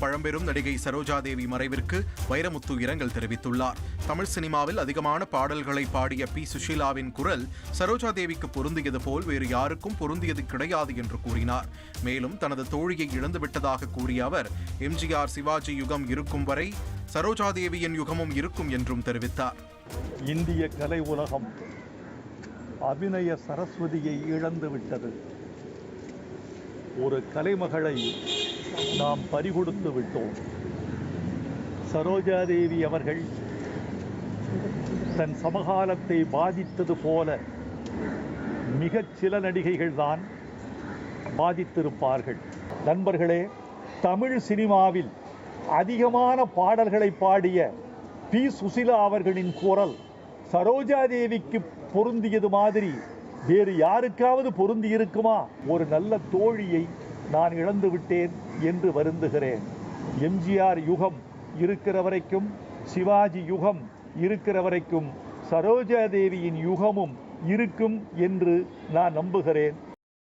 பழம்பெரும் நடிகை சரோஜாதேவி மறைவிற்கு வைரமுத்து இரங்கல் தெரிவித்துள்ளார். தமிழ் சினிமாவில் அதிகமான பாடல்களை பாடிய பி. சுஷீலாவின் குரல் சரோஜாதேவிக்கு பொருந்தியது போல் வேறு யாருக்கும் பொருந்தியது கிடையாது என்று கூறினார். மேலும் தனது தோழியை இழந்துவிட்டதாக கூறிய அவர், எம்ஜிஆர் சிவாஜி யுகம் இருக்கும் வரை சரோஜாதேவியின் யுகமும் இருக்கும் என்றும் தெரிவித்தார். இந்திய கலை உலகம் அபிநய சரஸ்வதியை இழந்துவிட்டது. ஒரு கலைமகளை நாம் பறிகொடுத்து விட்டோம். சரோஜாதேவி அவர்கள் தன் சமகாலத்தை பாதித்தது போல மிகச் சில நடிகைகள் தான் பாதித்திருப்பார்கள். நண்பர்களே, தமிழ் சினிமாவில் அதிகமான பாடல்களை பாடிய பி. சுசீலா அவர்களின் குரல் சரோஜாதேவிக்கு பொருந்தியது மாதிரி வேறு யாருக்காவது பொருந்தி இருக்குமா? ஒரு நல்ல தோழியை நான் இழந்து விட்டேன் என்று வருந்துகிறேன். எம்ஜிஆர் யுகம் இருக்கிற வரைக்கும், சிவாஜி யுகம் இருக்கிற வரைக்கும் சரோஜாதேவியின் யுகமும் இருக்கும் என்று நான் நம்புகிறேன்.